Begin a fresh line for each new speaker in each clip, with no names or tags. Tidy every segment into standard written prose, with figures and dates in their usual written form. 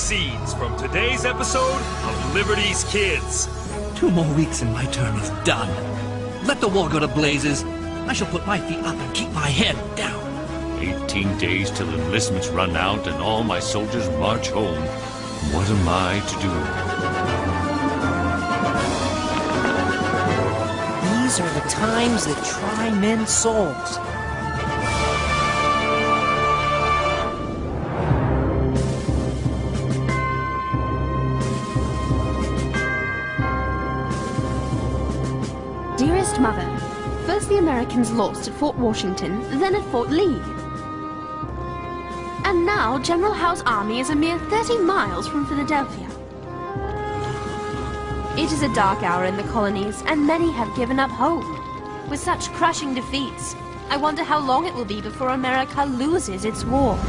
scenes from today's episode of Liberty's Kids.
2 more weeks and my term is done. Let the war go to blazes. I shall put my feet up and keep my head down.
18 days till enlistments run out and all my soldiers march home. What am I to do?
These are the times that try men's souls.
Dearest Mother, first the Americans lost at Fort Washington, then at Fort Lee. And now General Howe's army is a mere 30 miles from Philadelphia. It is a dark hour in the colonies, and many have given up hope. With such crushing defeats, I wonder how long it will be before America loses its war.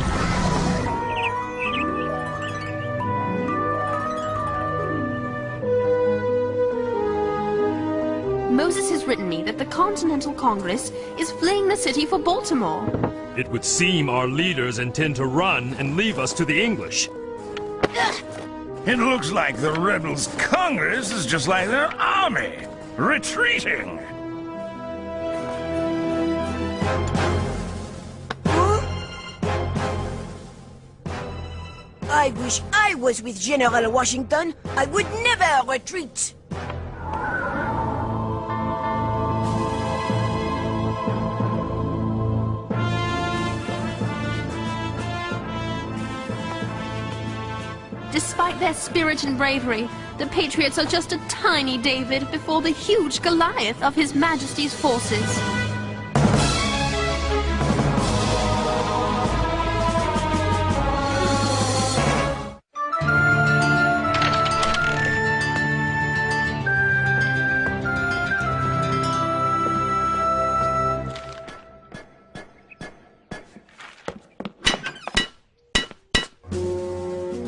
Moses has written me that the Continental Congress is fleeing the city for Baltimore.
It would seem our leaders intend to run and leave us to the English.
It looks like the rebels' Congress is just like their army, retreating.
I wish I was with General Washington. I would never retreat.
Despite their spirit and bravery, the Patriots are just a tiny David before the huge Goliath of His Majesty's forces.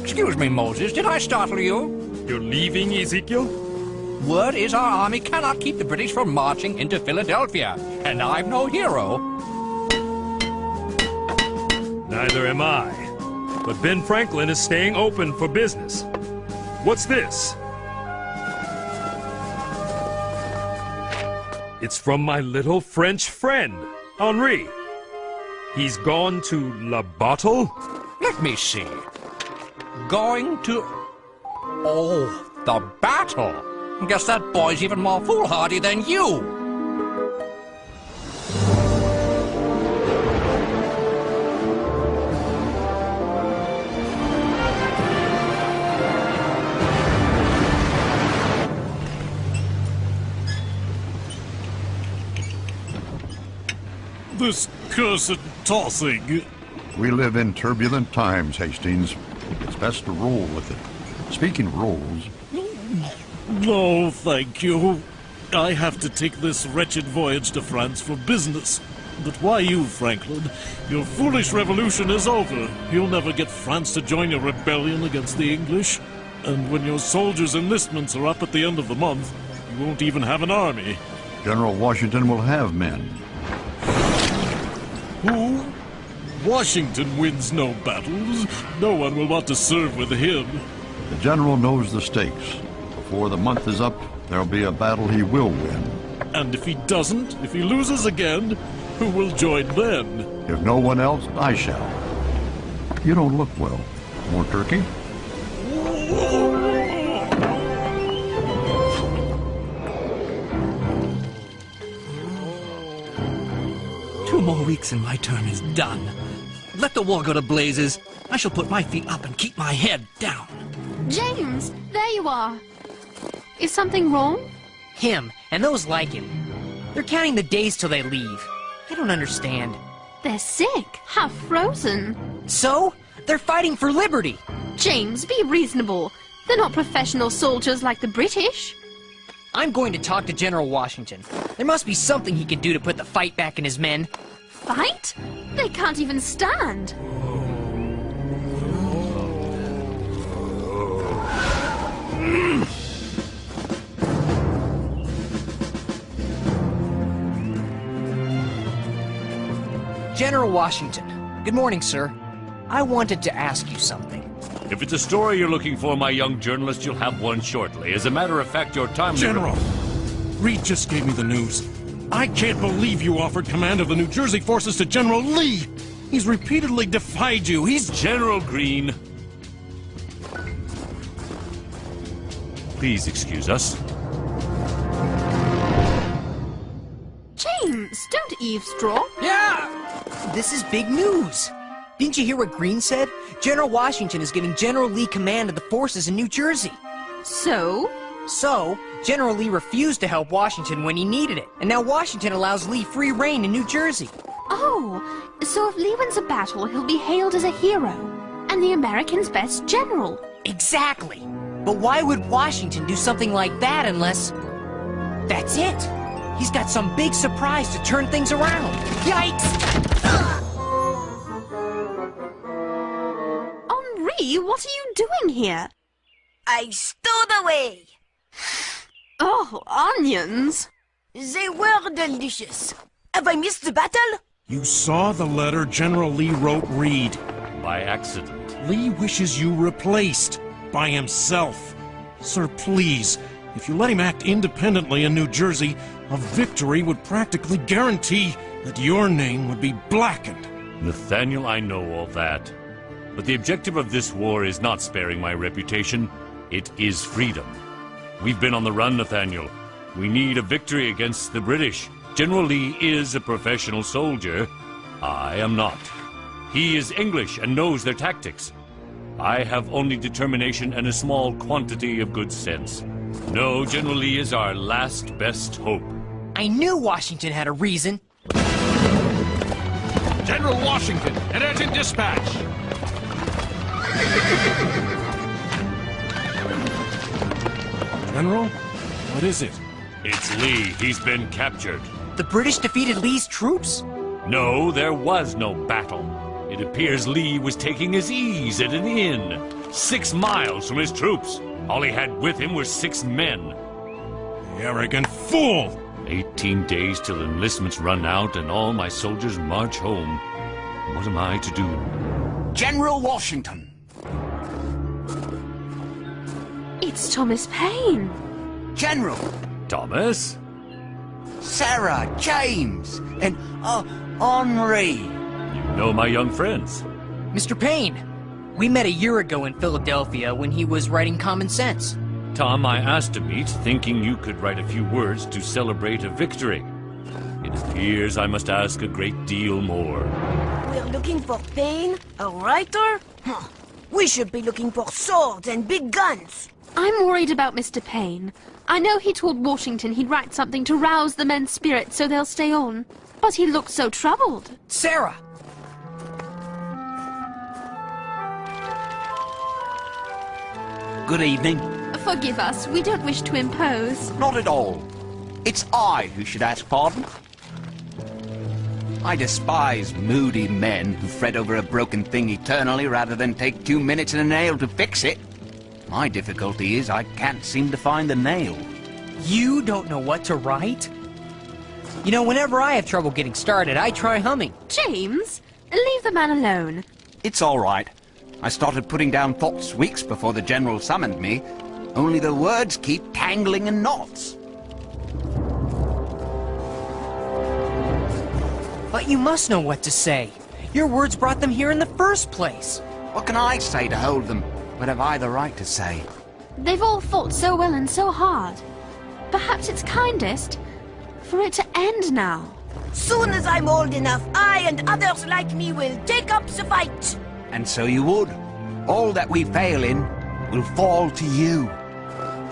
Excuse me, Moses, did I startle you?
You're leaving, Ezekiel?
Word is our army cannot keep the British from marching into Philadelphia, and I'm no hero.
Neither am I. But Ben Franklin is staying open for business. What's this? It's from my little French friend, Henri. He's gone to La Bottle?
Let me see. Going to... Oh, the battle. Guess that boy's even more foolhardy than you.
This cursed tossing.
We live in turbulent times, Hastings. It's best to roll with it. Speaking of rolls...
No, thank you. I have to take this wretched voyage to France for business. But why you, Franklin? Your foolish revolution is over. You'll never get France to join your rebellion against the English. And when your soldiers' enlistments are up at the end of the month, you won't even have an army.
General Washington will have men.
Who? Washington wins no battles. No one will want to serve with him.
The general knows the stakes. Before the month is up, there'll be a battle he will win.
And if he doesn't, if he loses again, who will join then?
If no one else, I shall. You don't look well. More turkey?
Two more weeks and my term is done. Let the war go to blazes. I shall put my feet up and keep my head down.
James, there you are. Is something wrong?
Him, and those like him. They're counting the days till they leave. I don't understand.
They're sick, half frozen.
So? They're fighting for liberty.
James, be reasonable. They're not professional soldiers like the British.
I'm going to talk to General Washington. There must be something he can do to put the fight back in his men.
Fight? They can't even stand.
General Washington. Good morning, sir. I wanted to ask you something.
If it's a story you're looking for, my young journalist, you'll have one shortly. As a matter of fact, your time...
General, Reed just gave me the news. I can't believe you offered command of the New Jersey forces to General Lee. He's repeatedly defied you. He's...
General Green. Please excuse us.
James, don't eavesdrop.
Yeah! This is big news. Didn't you hear what Green said? General Washington is giving General Lee command of the forces in New Jersey.
So?
So, General Lee refused to help Washington when he needed it. And now Washington allows Lee free reign in New Jersey.
Oh, so if Lee wins a battle, he'll be hailed as a hero. And the Americans' best general.
Exactly. But why would Washington do something like that unless... That's it. He's got some big surprise to turn things around. Yikes!
Henri, what are you doing here?
I stowed away.
Oh, onions.
They were delicious. Have I missed the battle?
You saw the letter General Lee wrote Reed.
By accident.
Lee wishes you replaced by himself. Sir, please, if you let him act independently in New Jersey, a victory would practically guarantee that your name would be blackened.
Nathaniel, I know all that. But the objective of this war is not sparing my reputation. It is freedom. We've been on the run, Nathaniel. We need a victory against the British. General Lee is a professional soldier. I am not. He is English and knows their tactics. I have only determination and a small quantity of good sense. No, General Lee is our last best hope.
I knew Washington had a reason.
General Washington, an urgent dispatch.
General, what is it?
It's Lee. He's been captured.
The British defeated Lee's troops?
No, there was no battle. It appears Lee was taking his ease at an inn, 6 miles from his troops. All he had with him were 6 men.
The arrogant fool!
18 days till enlistments run out and all my soldiers march home. What am I to do?
General Washington.
It's Thomas Paine.
General.
Thomas?
Sarah, James, and Henri.
You know my young friends.
Mr. Paine, we met a year ago in Philadelphia when he was writing Common Sense.
Tom, I asked to meet, thinking you could write a few words to celebrate a victory. It appears I must ask a great deal more.
We're looking for Paine, a writer? Huh. We should be looking for swords and big guns.
I'm worried about Mr. Paine. I know he told Washington he'd write something to rouse the men's spirit so they'll stay on. But he looked so troubled.
Sarah!
Good evening.
Forgive us, we don't wish to impose.
Not at all. It's I who should ask pardon. I despise moody men who fret over a broken thing eternally rather than take 2 minutes and a nail to fix it. My difficulty is I can't seem to find the nail.
You don't know what to write? You know, whenever I have trouble getting started, I try humming.
James, leave the man alone.
It's all right. I started putting down thoughts weeks before the General summoned me, only the words keep tangling in knots.
But you must know what to say. Your words brought them here in the first place.
What can I say to hold them? What have I the right to say?
They've all fought so well and so hard. Perhaps it's kindest for it to end now.
Soon as I'm old enough, I and others like me will take up the fight.
And so you would. All that we fail in will fall to you.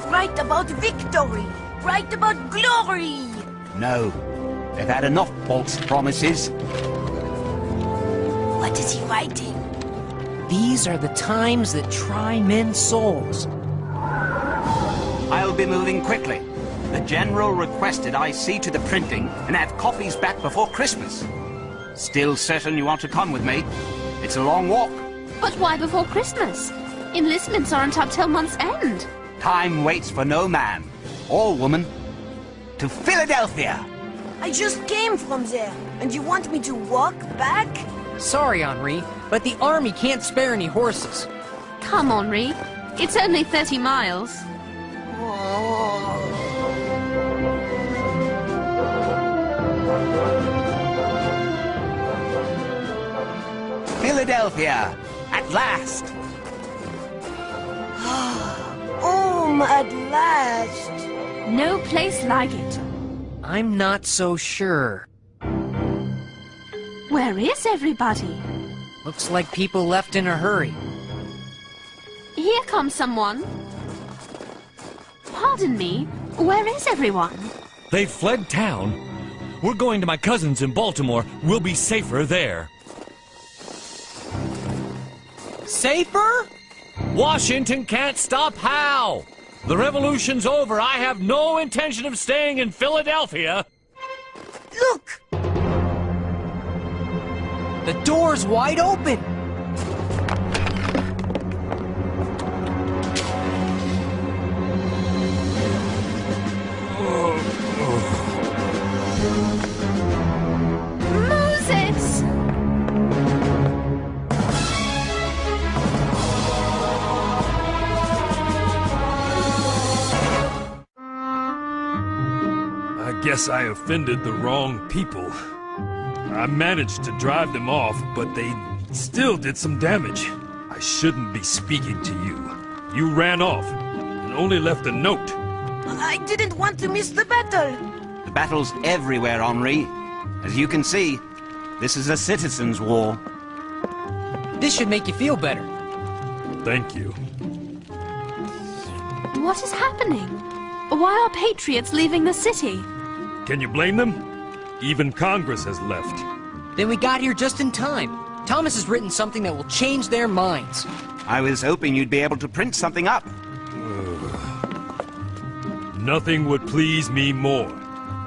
Write about victory. Write about glory.
No. They've had enough false promises.
What is he writing?
These are the times that try men's souls.
I'll be moving quickly. The General requested I see to the printing and have copies back before Christmas. Still certain you want to come with me? It's a long walk.
But why before Christmas? Enlistments aren't up till month's end.
Time waits for no man or woman. To Philadelphia!
I just came from there, and you want me to walk back?
Sorry, Henri, but the army can't spare any horses.
Come, Henri. It's only 30 miles.
Philadelphia, at last.
Home at last.
No place like it.
I'm not so sure.
Where is everybody?
Looks like people left in a hurry.
Here comes someone. Pardon me, where is everyone?
They've fled town. We're going to my cousin's in Baltimore. We'll be safer there.
Safer?
Washington can't stop Hal! The revolution's over. I have no intention of staying in Philadelphia.
Look!
The door's wide open!
Moses!
I guess I offended the wrong people. I managed to drive them off, but they still did some damage. I shouldn't be speaking to you. You ran off and only left a note.
I didn't want to miss the battle.
The battle's everywhere, Henri. As you can see, this is a citizens' war.
This should make you feel better.
Thank you.
What is happening? Why are patriots leaving the city?
Can you blame them? Even Congress has left.
Then we got here just in time. Thomas has written something that will change their minds.
I was hoping you'd be able to print something up.
Nothing would please me more.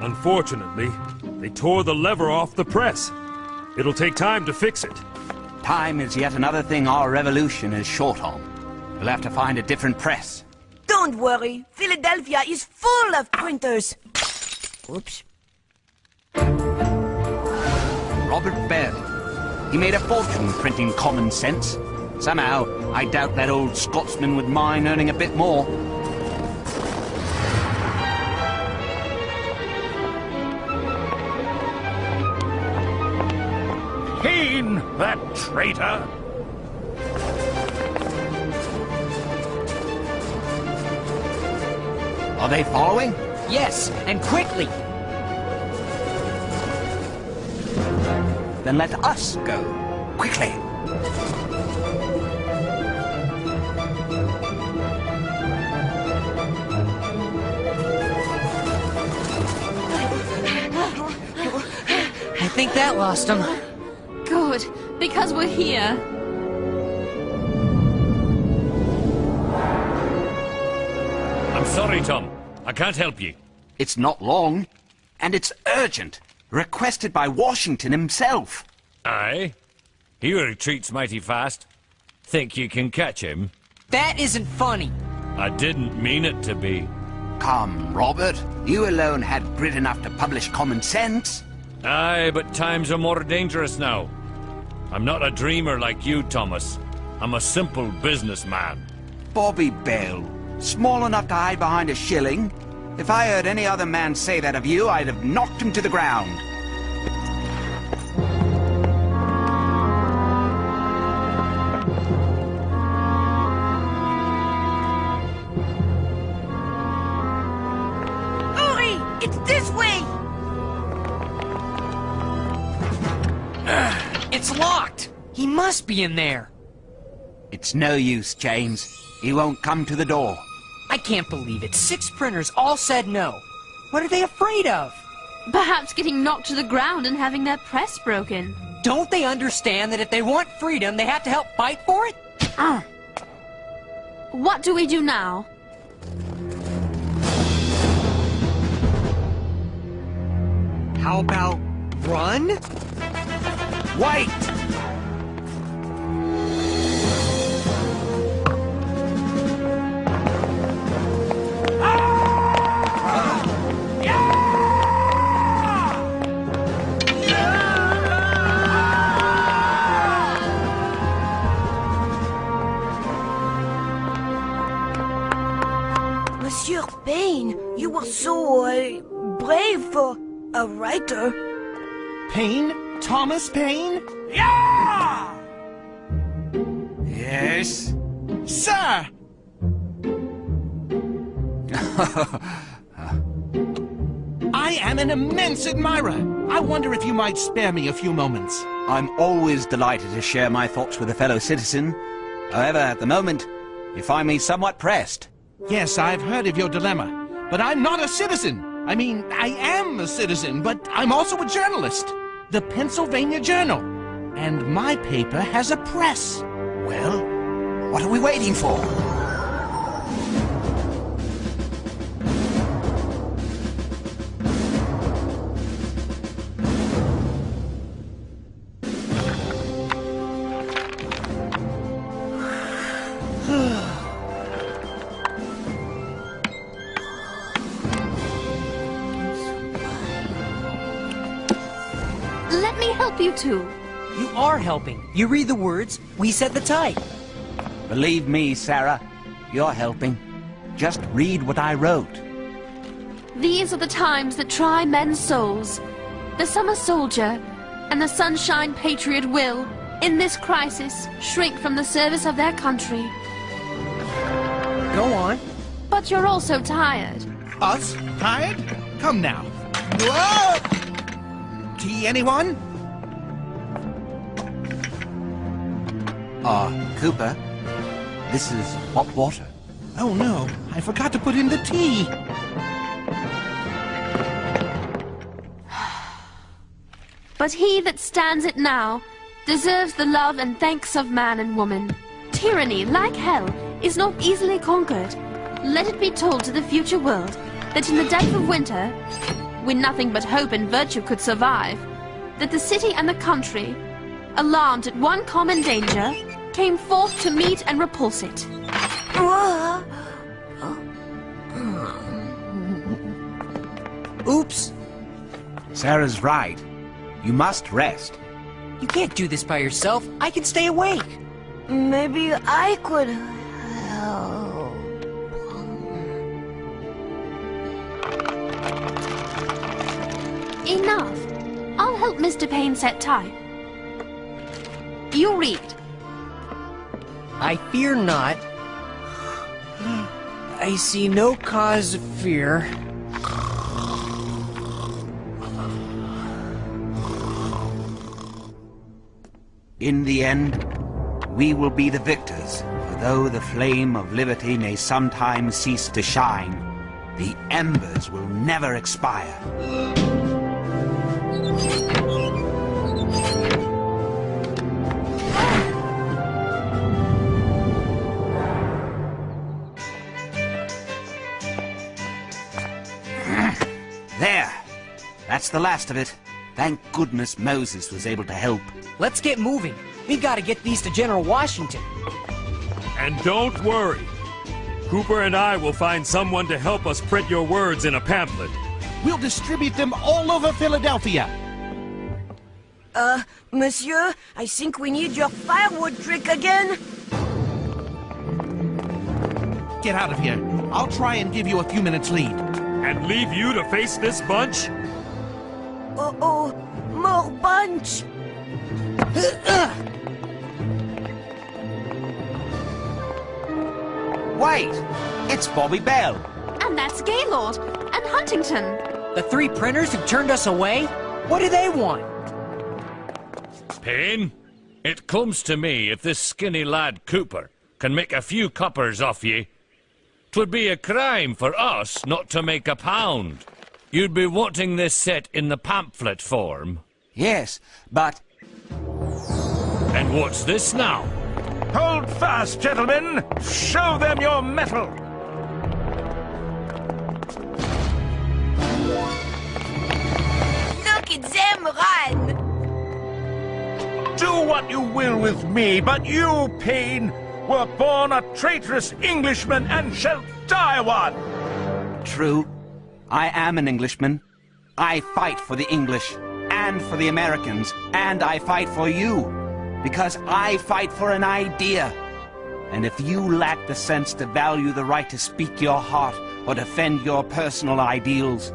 Unfortunately, they tore the lever off the press. It'll take time to fix it.
Time is yet another thing our revolution is short on. We'll have to find a different press.
Don't worry. Philadelphia is full of printers. Oops.
Robert Bell. He made a fortune printing common sense. Somehow, I doubt that old Scotsman would mind earning a bit more.
Kane, that traitor!
Are they following?
Yes, and quickly!
Then let us go. Quickly.
I think that lost him.
Good, because we're here.
I'm sorry, Tom. I can't help you.
It's not long, and it's urgent. Requested by Washington himself.
Aye? He retreats mighty fast. Think you can catch him?
That isn't funny.
I didn't mean it to be.
Come, Robert. You alone had grit enough to publish Common Sense.
Aye, but times are more dangerous now. I'm not a dreamer like you, Thomas. I'm a simple businessman.
Bobby Bell. Small enough to hide behind a shilling. If I heard any other man say that of you, I'd have knocked him to the ground.
Hurry! It's this way!
It's locked! He must be in there.
It's no use, James. He won't come to the door.
I can't believe it. 6 printers all said no. What are they afraid of?
Perhaps getting knocked to the ground and having their press broken.
Don't they understand that if they want freedom, they have to help fight for it?
What do we do now?
How about run?
Wait!
say brave for a writer.
Paine? Thomas Paine?
Yeah! Yes?
Sir! I am an immense admirer. I wonder if you might spare me a few moments.
I'm always delighted to share my thoughts with a fellow citizen. However, at the moment, you find me somewhat pressed.
Yes, I've heard of your dilemma, but I'm not a citizen. I mean, I am a citizen, but I'm also a journalist. The Pennsylvania Journal. And my paper has a press.
Well, what are we waiting for?
Let me help you two.
You are helping. You read the words, we set the type.
Believe me, Sarah, you're helping. Just read what I wrote.
These are the times that try men's souls. The summer soldier and the sunshine patriot will, in this crisis, shrink from the service of their country.
Go on.
But you're also tired.
Us? Tired? Come now. Whoa! Tea, anyone?
Cooper, this is hot water.
Oh no, I forgot to put in the tea.
But he that stands it now deserves the love and thanks of man and woman. Tyranny, like hell, is not easily conquered. Let it be told to the future world that in the depth of winter, when nothing but hope and virtue could survive, that the city and the country, alarmed at one common danger, came forth to meet and repulse it.
Oops.
Sarah's right. You must rest.
You can't do this by yourself. I can stay awake.
Maybe I could help.
Enough. I'll help Mr. Paine set type. You read.
I fear not. I see no cause of fear.
In the end, we will be the victors. For though the flame of liberty may sometimes cease to shine, the embers will never expire. There! That's the last of it. Thank goodness Moses was able to help.
Let's get moving. We've got to get these to General Washington.
And don't worry. Cooper and I will find someone to help us print your words in a pamphlet.
We'll distribute them all over Philadelphia.
Monsieur, I think we need your firewood trick again.
Get out of here. I'll try and give you a few minutes lead.
And leave you to face this bunch?
Uh-oh, more bunch.
Wait! It's Bobby Bell.
And that's Gaylord and Huntington.
The three printers who turned us away? What do they want?
Paine, it comes to me if this skinny lad Cooper can make a few coppers off ye, 'twould be a crime for us not to make a pound. You'd be wanting this set in the pamphlet form.
Yes, but...
And what's this now?
Hold fast, gentlemen! Show them your mettle!
Look at them run!
Do what you will with me, but you, Paine, were born a traitorous Englishman and shall die one!
True. I am an Englishman. I fight for the English, and for the Americans, and I fight for you, because I fight for an idea. And if you lack the sense to value the right to speak your heart or defend your personal ideals,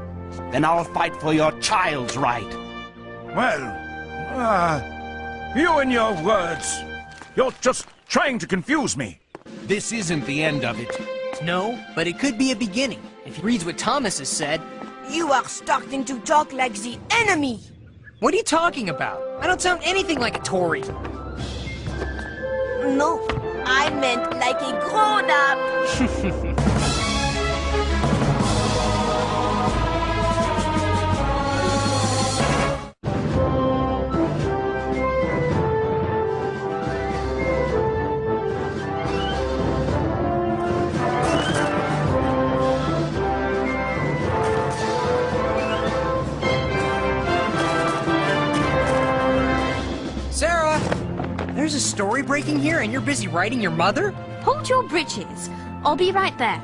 then I'll fight for your child's right.
Well, you and your words. You're just trying to confuse me.
This isn't the end of it.
No, but it could be a beginning, if he reads what Thomas has said.
You are starting to talk like the enemy.
What are you talking about? I don't sound anything like a Tory.
No, I meant like a grown-up.
Sarah! There's a story breaking here and you're busy writing your mother?
Hold your britches. I'll be right there.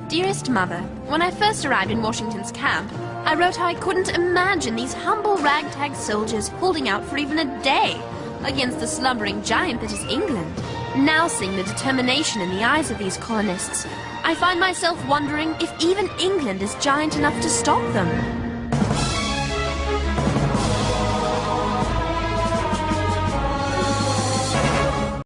Dearest Mother, when I first arrived in Washington's camp, I wrote how I couldn't imagine these humble ragtag soldiers holding out for even a day against the slumbering giant that is England. Now seeing the determination in the eyes of these colonists, I find myself wondering if even England is giant enough to stop them.